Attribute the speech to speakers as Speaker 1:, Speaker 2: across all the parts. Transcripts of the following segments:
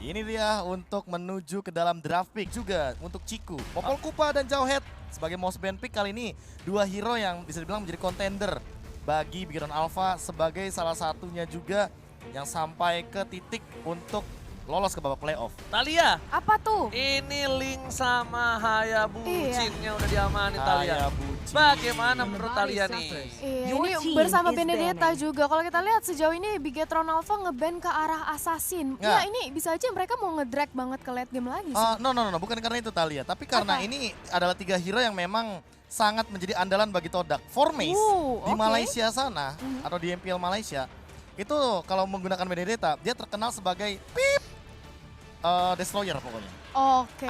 Speaker 1: Ini dia untuk menuju ke dalam draft pick juga untuk Ciku. Popol Kupa dan Jauhead sebagai most banned pick kali ini. Dua hero yang bisa dibilang menjadi contender bagi Bigetron Alpha sebagai salah satunya juga yang sampai ke titik untuk lolos ke babak playoff.
Speaker 2: Talia,
Speaker 3: Apa tuh?
Speaker 2: ini Link sama Hayabuchinnya udah diamanin Talia.
Speaker 1: Hayabuchi.
Speaker 2: Bagaimana menurut Talia nih?
Speaker 3: Ini bersama Benedetta juga. Kalau kita lihat sejauh ini Bigetron Alpha nge-ban ke arah Assassin.
Speaker 1: Ya.
Speaker 3: Ya ini bisa aja mereka mau nge-drag banget ke late game lagi sih.
Speaker 1: No, bukan karena itu Talia, tapi karena
Speaker 3: Apa?
Speaker 1: ini adalah 3 hero yang memang sangat menjadi andalan bagi Todak. Formace di
Speaker 3: oke.
Speaker 1: Malaysia sana atau di MPL Malaysia itu kalau menggunakan Benedetta dia terkenal sebagai destroyer pokoknya.
Speaker 3: Oke.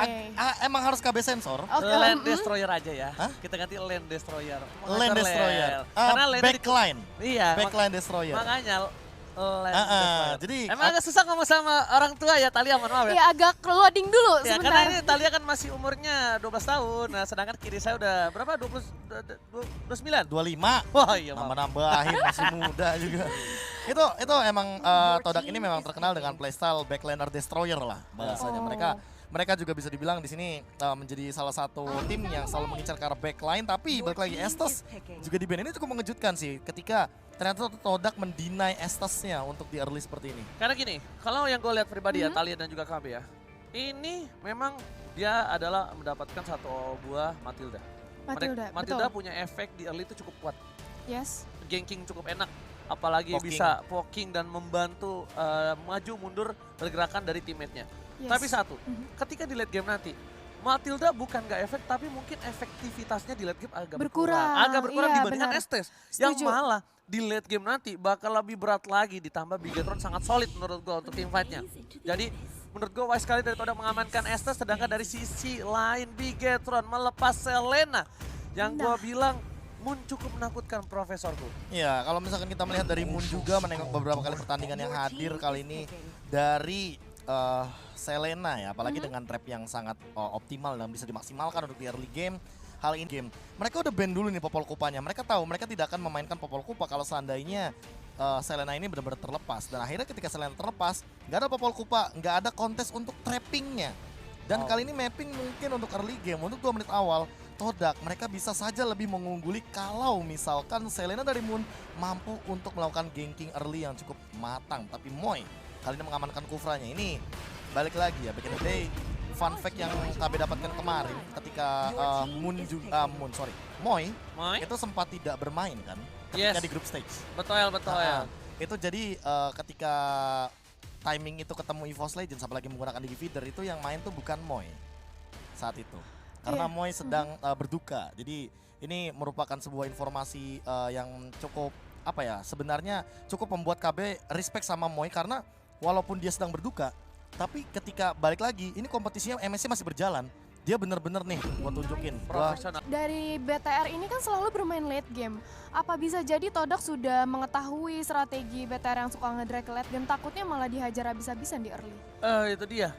Speaker 1: Emang harus KB sensor.
Speaker 3: Oke,
Speaker 2: Land Destroyer aja ya.
Speaker 1: Hah?
Speaker 2: Kita ganti Land Destroyer.
Speaker 1: Land destroyer.
Speaker 2: Karena Land
Speaker 1: Backline.
Speaker 2: Iya,
Speaker 1: Backline destroyer.
Speaker 2: makanya Land Destroyer.
Speaker 1: Jadi
Speaker 2: Emang agak susah ngomong sama orang tua ya Talia, mohon maaf ya.
Speaker 3: Ya agak loading dulu
Speaker 2: Ya,
Speaker 3: sebentar.
Speaker 2: karena ini Talia kan masih umurnya 12 tahun. Nah, sedangkan kiri saya udah berapa? 29?
Speaker 1: 25.
Speaker 2: Wah, iya maaf.
Speaker 1: Nambah-nambahin masih muda juga. Itu emang Todak ini memang terkenal dengan playstyle backliner destroyer lah bahasanya.
Speaker 3: Oh.
Speaker 1: Mereka juga bisa dibilang di sini menjadi salah satu tim yang selalu mengincar ke arah backline, tapi balik lagi Estes juga di ban ini cukup mengejutkan sih ketika ternyata Todak mendinai Estesnya untuk di early seperti ini.
Speaker 2: Karena gini, kalau yang gue lihat pribadi ya, Talia dan juga KB ya, ini memang dia adalah mendapatkan satu buah Matilda. Matilda
Speaker 3: betul.
Speaker 2: punya efek di early itu cukup kuat.
Speaker 3: Yes.
Speaker 2: Ganking cukup enak. Apalagi
Speaker 1: Poking.
Speaker 2: bisa poking dan membantu maju mundur pergerakan dari teammate-nya.
Speaker 3: Yes.
Speaker 2: Tapi satu, ketika di late game nanti, Matilda bukan gak efek, tapi mungkin efektivitasnya di late game agak
Speaker 3: Berkurang.
Speaker 2: Agak berkurang
Speaker 3: Iya,
Speaker 2: dibandingkan
Speaker 3: benar.
Speaker 2: Estes. Yang
Speaker 3: Setuju.
Speaker 2: malah di late game nanti bakal lebih berat lagi, ditambah Bigetron sangat solid menurut gue untuk team fight-nya. Jadi menurut gue wise sekali dari Todak mengamankan Estes, sedangkan dari sisi lain Bigetron melepas Selena. Yang gue bilang, Moon cukup menakutkan profesorku.
Speaker 1: Iya, kalau misalkan kita melihat dari Moon juga menengok beberapa kali pertandingan yang hadir kali ini dari Selena ya, apalagi dengan trap yang sangat optimal dan bisa dimaksimalkan untuk di early game. Hal in game, mereka udah ban dulu nih Popol Kupanya. Mereka tahu mereka tidak akan memainkan Popol Kupa kalau seandainya Selena ini benar-benar terlepas. Dan akhirnya ketika Selena terlepas, nggak ada Popol Kupa, nggak ada kontes untuk trappingnya. Dan kali ini mapping mungkin untuk early game, untuk 2 menit awal, Todak mereka bisa saja lebih mengungguli kalau misalkan Selena dari Moon mampu untuk melakukan ganking early yang cukup matang. Tapi Moy kali ini mengamankan Kufranya. Ini balik lagi ya, back in the day, fun fact yang KB dapatkan kemarin ketika Moy itu sempat tidak bermain kan ketika
Speaker 2: Yes.
Speaker 1: di group stage.
Speaker 2: Betul.
Speaker 1: Itu jadi ketika timing itu ketemu EVOS Legends apalagi menggunakan Digivider itu yang main tuh bukan Moy saat itu. Karena
Speaker 3: Iya.
Speaker 1: Moy sedang berduka. Jadi ini merupakan sebuah informasi yang cukup sebenarnya cukup membuat KB respect sama Moy karena walaupun dia sedang berduka, tapi ketika balik lagi ini kompetisinya MSC masih berjalan. Dia bener-bener nih gua tunjukin.
Speaker 2: Profesional.
Speaker 3: Dari BTR ini kan selalu bermain late game. Apa bisa jadi Todak sudah mengetahui strategi BTR yang suka nge-drag ke late game, takutnya malah dihajar habis-habisan di early?
Speaker 2: Itu dia.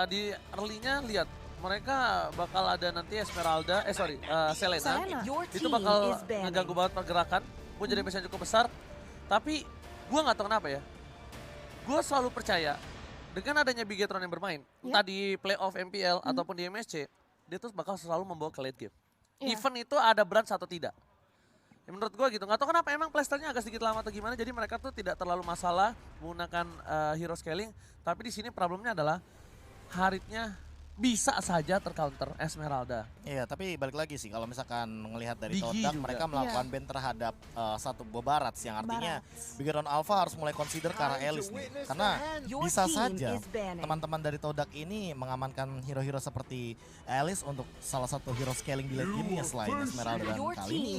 Speaker 2: Di early-nya lihat, mereka bakal ada nanti Esmeralda, Selena. Itu bakal ngeganggu banget pergerakan. Gue jadi yang cukup besar. Tapi gue nggak tahu kenapa ya. Gue selalu percaya dengan adanya Bigetron yang bermain, entah di playoff MPL ataupun di MSC, dia tuh bakal selalu membawa ke late game.
Speaker 3: Iya.
Speaker 2: Even itu ada branch atau tidak. Ya menurut gue gitu, nggak tahu kenapa emang playstyle-nya agak sedikit lama atau gimana, jadi mereka tuh tidak terlalu masalah menggunakan hero scaling. Tapi di sini problemnya adalah Haritnya bisa saja tercounter Esmeralda.
Speaker 1: Iya, tapi balik lagi sih kalau misalkan melihat dari
Speaker 2: Biggie
Speaker 1: Todak
Speaker 2: juga.
Speaker 1: mereka melakukan ban terhadap satu Bobarats yang artinya Bigetron Alpha harus mulai consider ke arah Alice nih. Karena bisa saja teman-teman dari Todak ini mengamankan hero-hero seperti Alice untuk salah satu hero scaling di late game-nya selain Esmeralda dan kali ini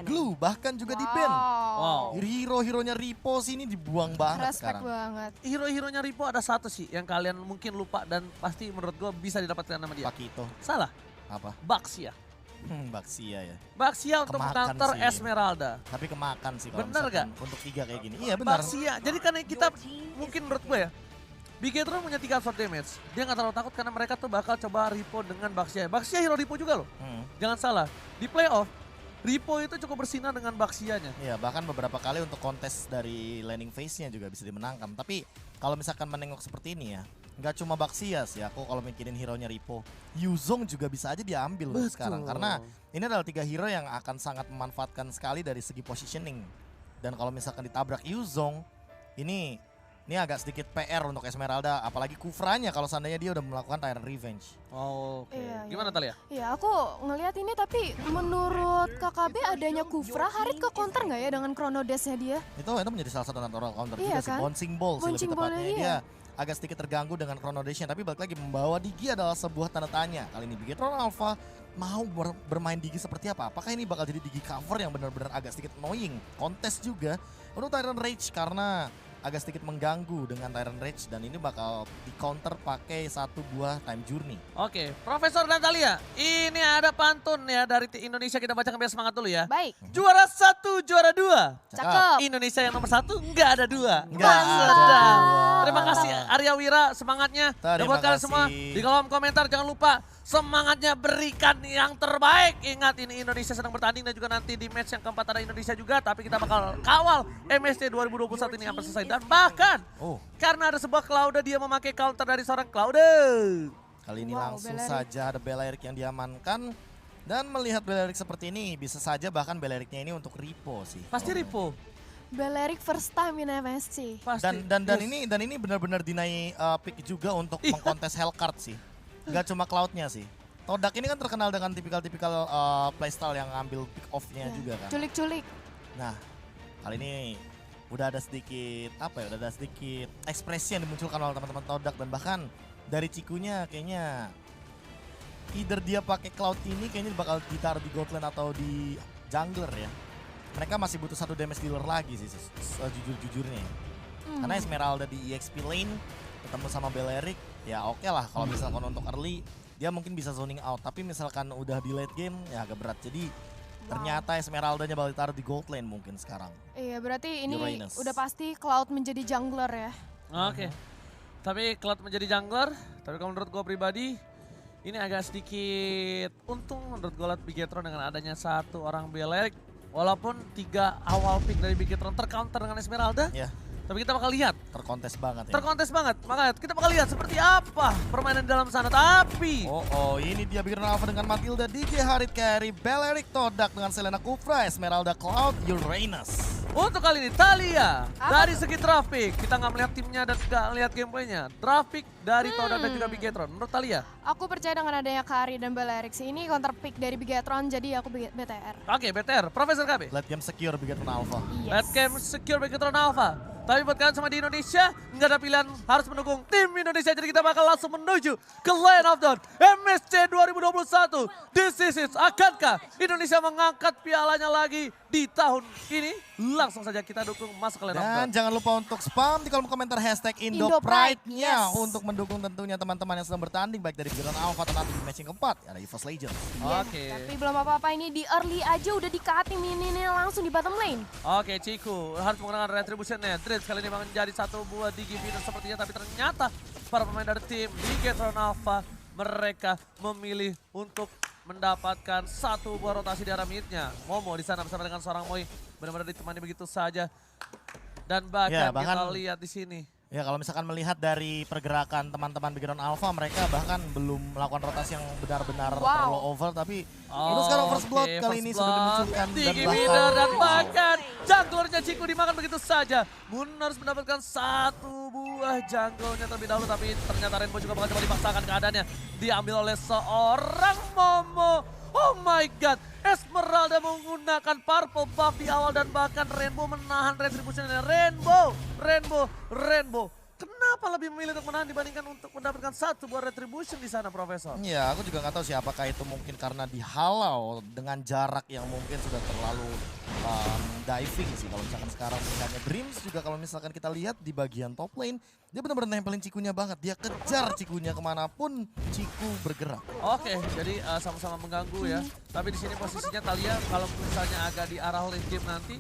Speaker 1: Glue bahkan juga di-ban.
Speaker 2: Wow.
Speaker 1: Hero-heronya Ripo sini dibuang banget
Speaker 3: Respect
Speaker 1: sekarang.
Speaker 3: banget.
Speaker 2: Hero-heronya Ripo ada satu sih yang kalian mungkin lupa dan pasti menurut gue bisa didapatkan nama dia.
Speaker 1: Pakito.
Speaker 2: Salah,
Speaker 1: Apa?
Speaker 2: Baxia.
Speaker 1: Baxia ya.
Speaker 2: Baxia untuk
Speaker 1: Kemakan
Speaker 2: counter
Speaker 1: sih.
Speaker 2: Esmeralda.
Speaker 1: Tapi kemakan sih kalau
Speaker 2: Bener
Speaker 1: misalkan untuk 3 kayak gini. Iya benar.
Speaker 2: Baxia. Jadi kan kita mungkin menurut gue ya, Bigetron punya 3 absorb damage. Dia nggak terlalu takut karena mereka tuh bakal coba Ripo dengan Baxia. Baxia hero Ripo juga loh. Jangan salah. Di playoff, Ripo itu cukup bersinar dengan Baxianya.
Speaker 1: Iya, bahkan beberapa kali untuk kontes dari landing phase-nya juga bisa dimenangkan. Tapi kalau misalkan menengok seperti ini ya, nggak cuma Baxias ya, aku kalau mikirin hero-nya Ripo, Yuzong juga bisa aja diambil untuk sekarang. Karena ini adalah 3 hero yang akan sangat memanfaatkan sekali dari segi positioning. Dan kalau misalkan ditabrak Yuzong, ini agak sedikit PR untuk Esmeralda, apalagi Kufranya kalau seandainya dia udah melakukan Tyrant Revenge.
Speaker 2: Oh, oke.
Speaker 3: Iya,
Speaker 2: Gimana Talia?
Speaker 3: Iya, aku ngelihat ini tapi menurut KKB adanya Kufra, Harit ke counter nggak ya dengan Chrono Dash-nya dia?
Speaker 1: Itu menjadi salah satu natural counter
Speaker 3: Iya
Speaker 1: juga
Speaker 3: kan?
Speaker 1: sih. Bouncing Ball sih lebih
Speaker 3: Bouncing
Speaker 1: tepatnya.
Speaker 3: ball-nya
Speaker 1: Dia agak sedikit terganggu dengan Chrono Dash-nya, tapi balik lagi membawa Digi adalah sebuah tanda tanya. Kali ini Bigetron Alpha mau bermain Digi seperti apa? Apakah ini bakal jadi Digi cover yang benar-benar agak sedikit annoying? Kontes juga untuk Tyrant Rage karena agak sedikit mengganggu dengan Tyrant Rage dan ini bakal di counter pakai 1 buah time journey.
Speaker 2: Oke, Profesor dan Talia, ini ada pantun ya dari Indonesia, kita bacakan biar semangat dulu ya.
Speaker 3: Baik,
Speaker 2: Juara 1, juara 2.
Speaker 3: cakep.
Speaker 2: Indonesia yang nomor 1 nggak ada 2.
Speaker 1: Nggak ada
Speaker 2: Sedap.
Speaker 1: dua.
Speaker 2: Terima kasih Arya Wira semangatnya. Dan
Speaker 1: Terima
Speaker 2: buat kalian
Speaker 1: kasih.
Speaker 2: semua di kolom komentar jangan lupa semangatnya berikan yang terbaik. Ingat ini Indonesia sedang bertanding dan juga nanti di match yang keempat ada Indonesia juga. Tapi kita bakal kawal MSC 2021 ini sampai selesai. Dan bahkan karena ada sebuah Cloud dia memakai counter dari seorang Cloud.
Speaker 1: Kali ini
Speaker 3: Wow,
Speaker 1: langsung
Speaker 3: Belerik.
Speaker 1: saja ada Belerik yang diamankan. Dan melihat Belerik seperti ini, bisa saja bahkan Beleriknya ini untuk Ripo sih.
Speaker 2: Pasti Ripo.
Speaker 3: Belerik first time in MSC.
Speaker 2: Pasti.
Speaker 1: Dan
Speaker 2: Yes.
Speaker 1: ini benar-benar deny pick juga untuk mengkontes Hellcard sih. Gak cuma Cloud-nya sih. Todak ini kan terkenal dengan tipikal playstyle yang ngambil pick off-nya juga kan.
Speaker 3: Culik-culik.
Speaker 1: Nah, kali ini udah ada sedikit udah ada sedikit ekspresi yang dimunculkan oleh teman-teman Todak dan bahkan dari Cikunya kayaknya either dia pakai Cloud ini kayaknya bakal ditaruh di Godland atau di jungler ya. Mereka masih butuh 1 damage dealer lagi sih jujur-jujurnya. Karena Esmeralda di EXP lane ketemu sama Belerik ya oke lah kalau misalkan untuk early dia mungkin bisa zoning out, tapi misalkan udah di late game ya agak berat. Jadi ternyata Esmeraldanya bakal ditaruh di gold lane mungkin sekarang.
Speaker 3: Iya, berarti ini
Speaker 1: Uranus.
Speaker 3: udah pasti Cloud menjadi jungler ya.
Speaker 2: Oke. Tapi Cloud menjadi jungler, tapi kalau menurut gue pribadi ini agak sedikit untung menurut gue liat Bigetron dengan adanya 1 orang Belerik. Walaupun 3 awal pick dari Bigetron tercounter dengan Esmeralda,
Speaker 1: Ya,
Speaker 2: tapi kita bakal lihat,
Speaker 1: terkontes banget ya.
Speaker 2: terkontes banget. Makanya kita bakal lihat seperti apa permainan di dalam sana. Tapi
Speaker 1: ini dia Bigetron Alpha dengan Matilda, DJ Harit carry, Belerik Todak dengan Selena Kufra, Esmeralda Cloud, Uranus.
Speaker 2: untuk kali ini Talia,
Speaker 3: Apa
Speaker 2: dari segi draft pick, kita nggak melihat timnya dan nggak melihat gameplaynya. Draft pick dari Todak dan juga Bigetron. Menurut Talia?
Speaker 3: Aku percaya dengan adanya Kari dan Belerik sih. Ini counter pick dari Bigetron, jadi aku BTR.
Speaker 2: Oke, BTR, Profesor KB.
Speaker 1: Late game secure Bigetron Alpha.
Speaker 2: Late game secure Bigetron Alpha. Tapi buat kalian sama di Indonesia, nggak ada pilihan harus mendukung tim Indonesia. Jadi kita bakal langsung menuju ke Land of Dawn MSC 2021. This is it. Akankah Indonesia mengangkat pialanya lagi di tahun ini? Langsung saja kita dukung masuk ke Land of
Speaker 1: Dan
Speaker 2: Dawn.
Speaker 1: jangan lupa untuk spam di kolom komentar hashtag
Speaker 3: Indopride,
Speaker 1: IndoPride-nya
Speaker 3: yes.
Speaker 1: untuk mendukung tentunya teman-teman yang sedang bertanding baik dari Bigetron Alpha atau nanti di match yang keempat ada EVOS Legends.
Speaker 2: Oke.
Speaker 3: Tapi belum apa-apa, ini di early aja udah di-cutting ini langsung di bottom lane.
Speaker 2: Oke, Ciku harus menggunakan retribution-nya. Dritz kali ini menjadi 1 buah Digi Venus sepertinya. Tapi ternyata para pemain dari tim Bigetron Alpha, mereka memilih untuk mendapatkan 1 buah rotasi di arah mid-nya. Momo di sana bersama dengan seorang Moi benar-benar ditemani begitu saja. Dan bahkan,
Speaker 1: Ya, bahkan-
Speaker 2: kita lihat di sini.
Speaker 1: Ya kalau misalkan melihat dari pergerakan teman-teman Bigetron Alpha, mereka bahkan belum melakukan rotasi yang benar-benar terlalu over, tapi itu sekarang first blood
Speaker 2: Oke,
Speaker 1: kali
Speaker 2: first
Speaker 1: ini
Speaker 2: blood.
Speaker 1: sudah dimunculkan
Speaker 2: Digi Leader dan bahkan junglernya Ciku dimakan begitu saja. Moon harus mendapatkan 1 buah jungle-nya terlebih dahulu, tapi ternyata Rainbow juga bakal coba dipaksakan keadaannya. Diambil oleh seorang Momo. Oh my god, Esmeralda menggunakan purple buff di awal dan bahkan Rainbow menahan retribution-nya. Rainbow. Kenapa lebih memilih untuk menahan dibandingkan untuk mendapatkan 1 buah retribution di sana, Profesor?
Speaker 1: Ya, aku juga nggak tahu sih apakah itu mungkin karena dihalau dengan jarak yang mungkin sudah terlalu diving sih. Kalau misalkan sekarang tingkatnya Dreams juga kalau misalkan kita lihat di bagian top lane, dia benar-benar nempelin Cikunya banget. Dia kejar Cikunya kemanapun Ciku bergerak.
Speaker 2: Oke, jadi sama-sama mengganggu ya. Tapi di sini posisinya Talia kalau misalnya agak di arah late game nanti,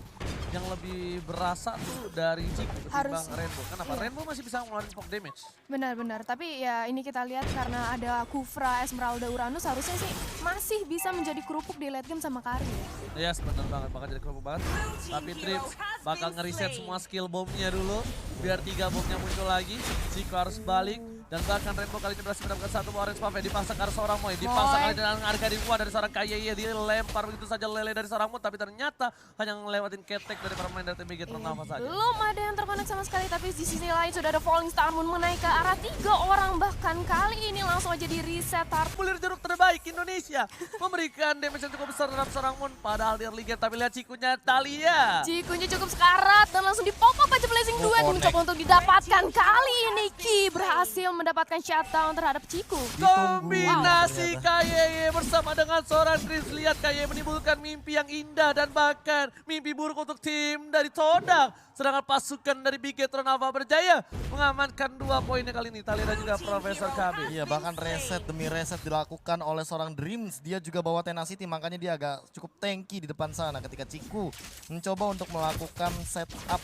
Speaker 2: yang lebih berasa tuh dari Ciku ketimbang Rainbow. Kenapa?
Speaker 3: Iya.
Speaker 2: Rainbow masih bisa ngeluarin poke damage.
Speaker 3: Benar-benar, tapi ya ini kita lihat karena ada Kufra, Esmeralda, Uranus harusnya sih masih bisa menjadi kerupuk di late game sama Kari ya.
Speaker 2: Yes, benar banget, bakal jadi kerupuk banget. Tapi Trips bakal ngeriset semua skill bomnya dulu, biar 3 bomnya muncul lagi. Ciku harus balik, Dan bahkan Rainbow kali ini berhasil mendapatkan satu orange buff yang dipaksa ke arah seorang Moy. Dipaksa kali dengan harga dibuat dari seorang KYY. Dilempar begitu saja lele dari seorang Moon. Tapi ternyata hanya ngelewatin ketek dari para pemain dari tim Bigetron Alpha saja.
Speaker 3: Belum ada yang terkonek sama sekali, tapi di sisi lain sudah ada Falling Star Moon menaik ke arah 3 orang. Bahkan kali ini langsung aja di reset Tart.
Speaker 2: Bulir jeruk terbaik Indonesia memberikan damage yang cukup besar terhadap seorang Moon. Padahal di early game, tapi lihat Cikunya Thalia.
Speaker 3: Cikunya cukup sekarat dan langsung dipop-up aja Blazing Duet mencoba untuk didapatkan. Kali ini Ki berhasil mendapatkan shutdown terhadap Ciku.
Speaker 2: Kombinasi KYY bersama dengan seorang Chris. Lihat KYY menimbulkan mimpi yang indah dan bahkan mimpi buruk untuk tim dari Todak. Sedangkan pasukan dari Bigetron Alpha berjaya mengamankan 2 poinnya kali ini. Thalia dan juga Profesor KB.
Speaker 1: Iya, bahkan reset demi reset dilakukan oleh seorang Dreams. Dia juga bawa Tenacity, makanya dia agak cukup tanky di depan sana ketika Ciku mencoba untuk melakukan setup,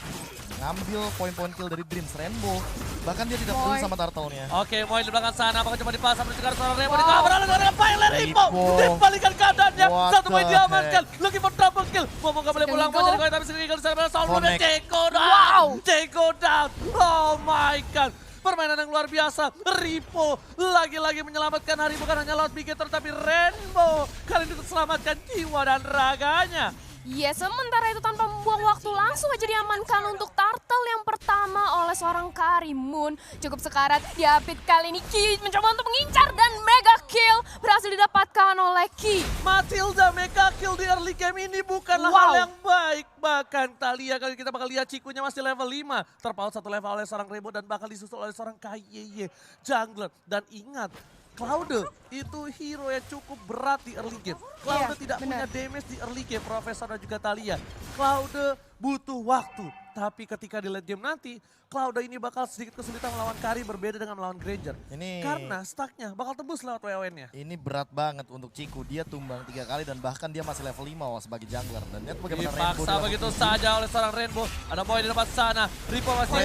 Speaker 1: ngambil poin-poin kill dari Dreams. Rainbow, bahkan dia tidak peduli sama turtle-nya.
Speaker 2: Oke, Moy di belakang sana, apakah coba dipasang menuju ke arah seorang Rainbow. Dikabar oleh seorang Pilot Ripo. Dibalikan keadaannya, satu poin diamankan. Looking for double kill. Momo gak boleh pulang, mau jadi koi tapi segini kalau saya soal belum Ceko down. Ceko down. Oh my god. Permainan yang luar biasa. Ripo lagi-lagi menyelamatkan hari, bukan hanya lawan Bigetron tapi Rainbow. Kali ini terselamatkan jiwa dan raganya.
Speaker 3: Ya, sementara itu tanpa membuang waktu langsung aja diamankan untuk turtle yang pertama oleh seorang Karimun. Cukup sekarat diapit kali ini Ki mencoba untuk mengincar dan mega kill berhasil didapatkan oleh Ki.
Speaker 2: Matilda mega kill di early game ini bukanlah hal yang baik. Bahkan Thalia kali kita bakal lihat Cikunya masih level 5. Terpaut satu level oleh seorang Rainbow dan bakal disusul oleh seorang KYY jungler. Dan ingat, Cloud itu hero yang cukup berat di early game. Cloud tidak punya damage di early game, Profesor dan juga Thalia. Cloud butuh waktu, tapi ketika di late game nanti, Cloud ini bakal sedikit kesulitan melawan Kari, berbeda dengan melawan Granger. Karena stacknya bakal tembus lewat WON-nya.
Speaker 1: Ini berat banget untuk Ciku, dia tumbang 3 kali dan bahkan dia masih level 5 sebagai jungler. Dan lihat bagaimana Rainbow
Speaker 2: dipaksa begitu saja oleh seorang Rainbow. Ada Boy di depan sana, Ripo masih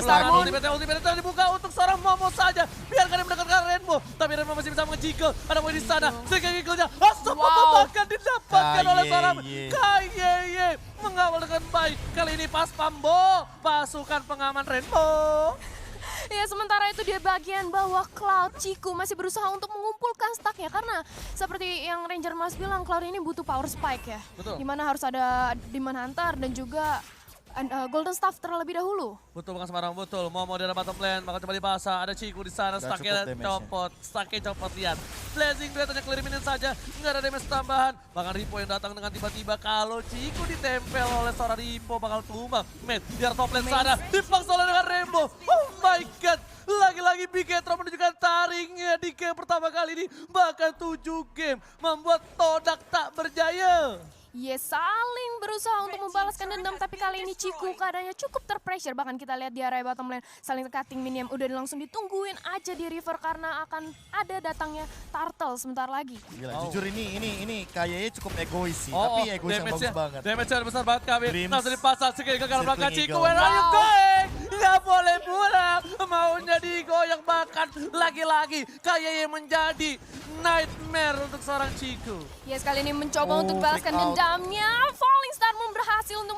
Speaker 2: ultimate dibuka untuk seorang Momo saja. Biarkan dia mendekatkan Rainbow, tapi Rainbow masih bisa mengejiggle. Ada Boy di sana, segala-galanya bahkan didapatkan oleh seorang KYY. Mengawal dengan baik, kali ini pas Pambo, pasukan pengaman Rainbow.
Speaker 3: Ya, sementara itu di bagian bawah Cloud, Ciku masih berusaha untuk mengumpulkan stacknya karena seperti yang Ranger Mas bilang, Cloud ini butuh power spike ya.
Speaker 2: Betul.
Speaker 3: Dimana harus ada Demon Hunter dan juga Golden Staff terlebih dahulu.
Speaker 2: Betul bukan sembarang, betul. Momo di bottom lane, bakal coba dipasang. Ada Ciku di sana, stacknya copot, lihat. Blazing Duet hanya clear minion saja, nggak ada damage tambahan. Bahkan Ripo yang datang dengan tiba-tiba, kalau Ciku ditempel oleh seorang Ripo bakal tumbang. Di arah top lane sana, dipaksa oleh dengan Rainbow. Oh my god, lagi-lagi Bigetron menunjukkan taringnya di game pertama kali ini. Bahkan 7 game, membuat Todak tak berjaya.
Speaker 3: Yes, saling berusaha untuk membalaskan dendam, tapi kali ini Ciku keadaannya cukup terpressure. Bahkan kita lihat di area bottom lane saling cutting minion udah langsung ditungguin aja di river karena akan ada datangnya turtle sebentar lagi.
Speaker 1: Gila, jujur ini KYY cukup egois sih, tapi egois yang bagus banget.
Speaker 2: Damage-nya besar banget kami. Langsung dipasang segala ke belakang Ciku.
Speaker 1: Eagle.
Speaker 2: Where are you going? Nggak boleh pulang. Maunya digoyang, bahkan lagi-lagi KYY menjadi nightmare untuk seorang Ciku.
Speaker 3: Yes, kali ini mencoba untuk balaskan dendamnya. Falling Star Moon berhasil untuk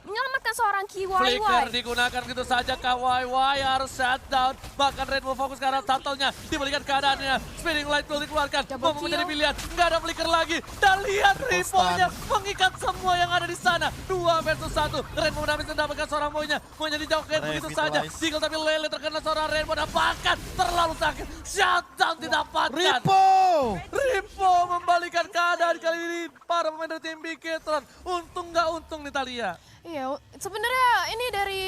Speaker 3: menyelamatkan seorang KYY.
Speaker 2: Flicker digunakan gitu saja, KYY harus shutdown. Bahkan Rainbow fokus ke arah turtle-nya. Dibalikan keadaannya. Spinning Light Tool dikeluarkan. Mau menjadi pilihan. Nggak ada flicker lagi. Dan lihat Ripo-nya mengikat semua yang ada di sana. 2 versus 1. Rainbow mendapatkan seorang Moy-nya. Moy-nya dijauhkan begitu saja. Jiggle tapi Lele terkena seorang Rainbow. Dan bahkan terlalu sakit. Shutdown didapatkan. Ripo membalikan keadaan kali ini. Para pemain dari tim Bigetron. Untung nggak untung nih Thalia.
Speaker 3: Iya, sebenarnya ini dari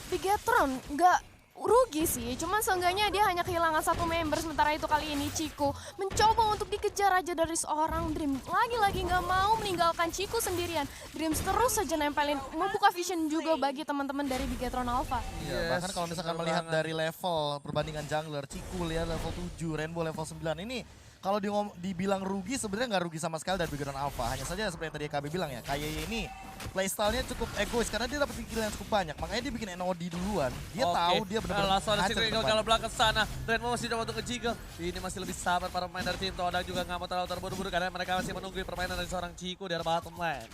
Speaker 3: Bigetron nggak rugi sih, cuman seenggaknya dia hanya kehilangan 1 member. Sementara itu kali ini Ciku mencoba untuk dikejar aja dari seorang Dream. Lagi-lagi nggak mau meninggalkan Ciku sendirian. Dreams terus saja nempelin, membuka vision juga bagi teman-teman dari Bigetron Alpha.
Speaker 1: Iya, bahkan kalau misalkan melihat dari level perbandingan jungler, Ciku lihat level 7, Rainbow level 9 ini. Kalau dibilang rugi, sebenarnya nggak rugi sama sekali dari Bigetron Alpha. Hanya saja seperti yang tadi KB bilang ya, KYY ini playstyle-nya cukup egois karena dia dapat kill yang cukup banyak. Makanya dia bikin NOD duluan. Dia tahu dia benar-benar
Speaker 2: langsung ada Secret Eagle kalau belakang sana. Rainbow masih coba untuk nge-jiggle. Ini masih lebih sabar para pemain dari tim Todak juga nggak mau terlalu terburu-buru karena mereka masih menunggu permainan dari seorang Ciku di arah bottom lane.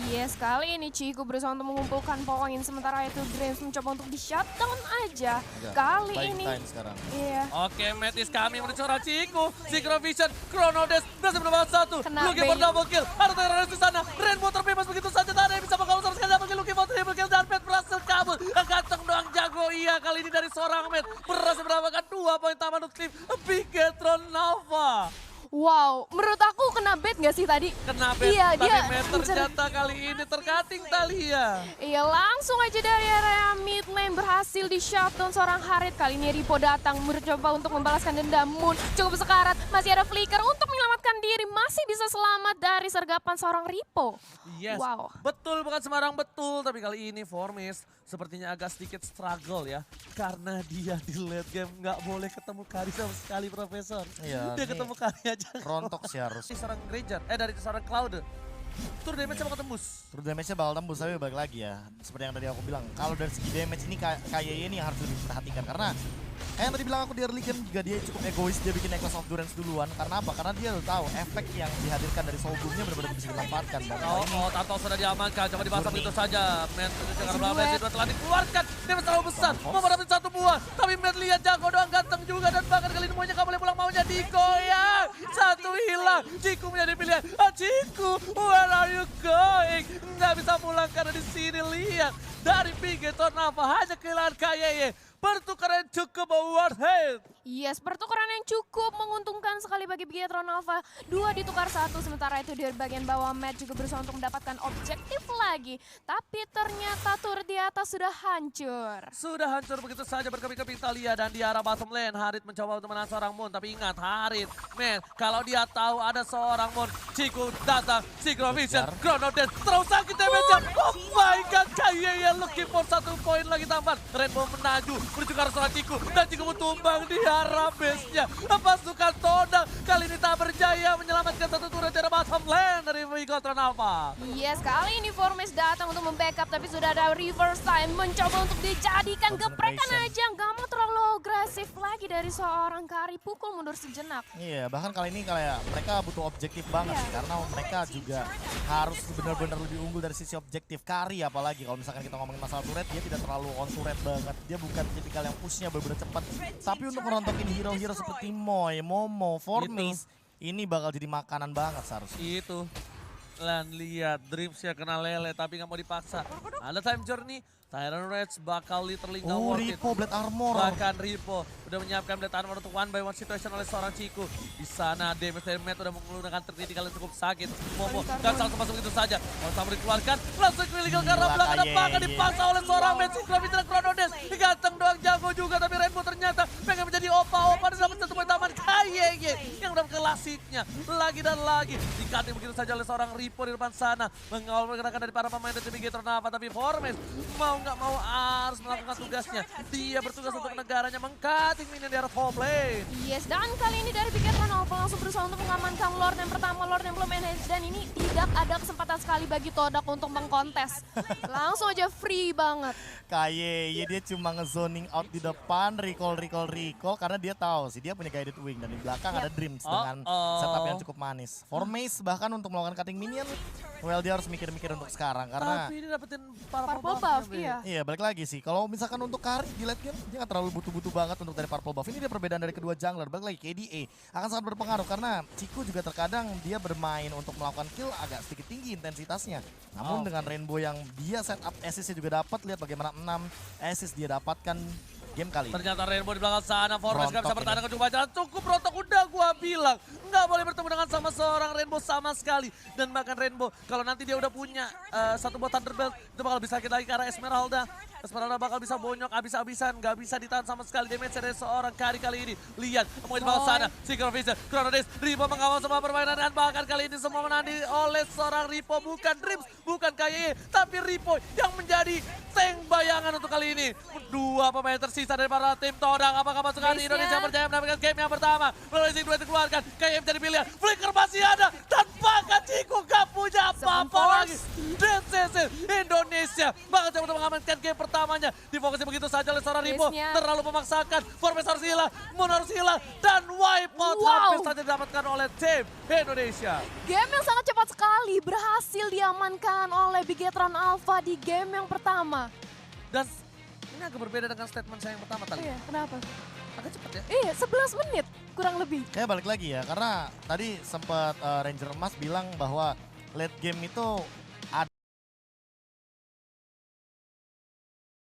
Speaker 3: Yes, kali ini Chico berusaha untuk mengumpulkan poin, sementara itu Dreams mencoba untuk di-shutdown aja. Kali ini.
Speaker 1: Sekarang.
Speaker 3: Iya.
Speaker 2: Oke, Matt is coming menuju arah Chico. Synchro Vision, Chronodes berhasil mendapatkan satu. Lucky for double kill. Ada terorist di sana. Rainbow terbebas begitu saja. Tak ada yang bisa bakal sama sekali double kill. Lucky for triple kill dan Matt berhasil kabur. Ganteng doang jago. Iya, kali ini dari seorang Matt berhasil mendapatkan 2 poin taman untuk tim Bigetron Nova.
Speaker 3: Wow, menurut aku kena bait nggak sih tadi?
Speaker 2: Kena bait,
Speaker 3: Iya,
Speaker 2: tapi
Speaker 3: dia
Speaker 2: Matt ternyata kali ini terkating Thalia.
Speaker 3: Iya, langsung aja dari area mid lane berhasil di shutdown seorang Harit. Kali ini Ripo datang mencoba untuk membalaskan dendam. Moon cukup sekarat, masih ada flicker untuk menyelamatkan diri. Masih bisa selamat dari sergapan seorang Ripo.
Speaker 2: Yes,
Speaker 3: Wow.
Speaker 2: betul bukan sembarang betul. Tapi kali ini Formis sepertinya agak sedikit struggle ya. Karena dia di late game nggak boleh ketemu Kari sama sekali, Profesor.
Speaker 1: Iya,
Speaker 2: Dia
Speaker 1: ini
Speaker 2: ketemu Kari aja.
Speaker 1: rontok sih harus.
Speaker 2: Dari seorang Granger, dari seorang Cloud. Tur damage bakal tembus.
Speaker 1: Terus damage-nya bakal tembus, tapi balik lagi ya. Seperti yang tadi aku bilang, kalau dari segi damage ini kayak ini yang harus lebih diperhatikan. Karena kayak yang tadi bilang aku di early game juga dia cukup egois, dia bikin Necklace of Durance duluan. Karena apa? Karena dia udah tahu efek yang dihadirkan dari Soulboom-nya benar-benar bisa dimanfaatkan. Dan
Speaker 2: Tato sudah diamankan, coba dipasang begitu saja. Matt dengan belah Zidane telah dikeluarkan. Damage terlalu besar, mau mendapatkan 1 buah. Tapi Matt lihat jago doang, ganteng juga. Dan bahkan kali ini maunya gak boleh pulang, maunya digoyang. 1 hilang, Chico menjadi pilihan. Chico, where are you going? Nggak bisa pulang karena di sini lihat. Dari Bigetron Nova hanya kehilangan KYY. Pertukaran cukup worth it.
Speaker 3: Yes, pertukaran yang cukup menguntungkan sekali bagi Bigetron Nova. 2 ditukar 1, sementara itu di bagian bawah Matt juga berusaha untuk mendapatkan objektif lagi. Tapi ternyata tur di atas sudah hancur.
Speaker 2: Sudah hancur begitu saja berkeping-keping Thalia dan di arah bottom lane. Harit mencoba untuk menahan seorang Moon. Tapi ingat Harit, man, kalau dia tahu ada seorang Moon, Chico datang, Synchro Vision, Chronodes, terus sakit damage-nya. Oh my god, kayaknya looking for 1 poin lagi tambahan. Rainbow menaju, menuju ke arah seorang Chico. Dan Chico tumbang di arah base-nya. Pasukan Todang kali ini tak berjaya menyelamatkan 1 turret dari bottom lane dari Bigetron Nova.
Speaker 3: Yes, kali ini Formis datang untuk membackup, tapi sudah ada reverse time mencoba untuk dijadikan geprekan aja. Nggak mau terlalu agresif lagi dari seorang Kari, pukul mundur sejenak.
Speaker 1: iya, bahkan kali ini kayak mereka butuh objektif banget sih. Karena mereka juga harus benar-benar lebih unggul dari sisi objektif. Kari apalagi kalau misalkan kita ngomongin masalah turret, dia tidak terlalu on turret banget. Dia bukan tipikal yang pushnya benar-benar cepat. Tapi untuk merontokin hero-hero seperti Moy, Momo, Formis, ini bakal jadi makanan banget seharusnya.
Speaker 2: Itu. Dan lihat Dreams ya kena lele tapi nggak mau dipaksa. Ada time journey. Tyrant Rage bakal literally nggak worth it.
Speaker 1: Ripo, Blade Armor.
Speaker 2: Bahkan Ripo udah menyiapkan Blade Armor untuk 1 by 1 situation oleh seorang Chico. Di sana damage dari Matt udah menggunakan tertitikal yang cukup sakit. Momo dan langsung masuk begitu saja. Kalau sama dikeluarkan langsung critical karena belakang ada bahkan dipaksa oleh seorang Matt. Synchro Vision Chronodes. Ganteng doang jago juga tapi Rainbow ternyata pengen menjadi opa-opa dan dapat 1 poin taman KYY yang udah klassiknya lagi dan lagi. Dikating begitu saja oleh seorang Ripo di depan sana. Mengawal pergerakan dari para pemain dari Bigetron Nova tapi Formis mau nggak mau harus melakukan tugasnya. Dia bertugas untuk negaranya mengcutting minion di arah top lane.
Speaker 3: Yes, dan kali ini dari Bigetron Nova langsung berusaha untuk mengamankan Lord yang pertama, Lord yang belum manage. Dan ini tidak ada kesempatan sekali bagi Todak untuk mengkontes. Langsung aja free banget.
Speaker 1: KYY dia cuma ngezoning out di depan, recall karena dia tahu sih dia punya guided wing dan di belakang ada Dreams dengan setup yang cukup manis. Formis bahkan untuk melakukan cutting minion, well dia harus mikir-mikir untuk sekarang karena
Speaker 2: Tapi ini dapetin purple
Speaker 3: Purple
Speaker 2: buff.
Speaker 3: buff, iya.
Speaker 1: iya balik lagi sih. Kalau misalkan untuk Kari di late game dia nggak terlalu butuh-butuh banget untuk dari purple buff. Ini dia perbedaan dari kedua jungler. Balik lagi KDA akan sangat berpengaruh karena Chico juga terkadang dia bermain untuk melakukan kill agak sedikit tinggi intensitasnya. Namun dengan Rainbow yang dia setup assist-nya juga dapat, lihat bagaimana 6 assist dia dapatkan game kali ini.
Speaker 2: Ternyata Rainbow di belakang sana, Formis gak bisa
Speaker 1: Rontok
Speaker 2: bertahan dengan jalan cukup rontok. Udah gua bilang, nggak boleh bertemu dengan sama seorang Rainbow sama sekali. Dan bahkan Rainbow, kalau nanti dia udah punya 1 buah Thunderbelt, itu bakal bisa kita lagi ke arah Esmeralda. Esmeralda bakal bisa bonyok abis-abisan, nggak bisa ditahan sama sekali damage dari seorang Kari kali ini. Lihat, mau di bawah sana, Synchro Vision, Chronodes, Ripo mengawal semua permainan dan bahkan kali ini semua menandi oleh seorang Ripo, bukan Dreams, bukan KYY, tapi Ripo yang menjadi tank bayangan untuk kali ini. 2 pemain tersisa dari para tim Todang, apakah pasukan Indonesia berjaya mendapatkan game yang pertama? Melalui 2 dikeluarkan. KM jadi pilihan. Flicker masih ada. Tanpa Chico gak punya apa-apa lagi. DCC Indonesia bakal coba mengamankan game pertamanya. Difokusin begitu saja oleh seorang Rimo. Terlalu memaksakan. Formation harus hilang. Moon harus hilang. Dan wipeout hampir saja didapatkan oleh tim Indonesia.
Speaker 3: Game yang sangat cepat sekali berhasil diamankan oleh Bigetron Alpha di game yang pertama.
Speaker 2: Dan ini agak berbeda dengan statement saya yang pertama tadi.
Speaker 3: Iya, kenapa?
Speaker 2: Agak cepat ya.
Speaker 3: Iya, 11 menit kurang lebih.
Speaker 1: Kayak balik lagi ya, karena tadi sempat Ranger Emas bilang bahwa late game itu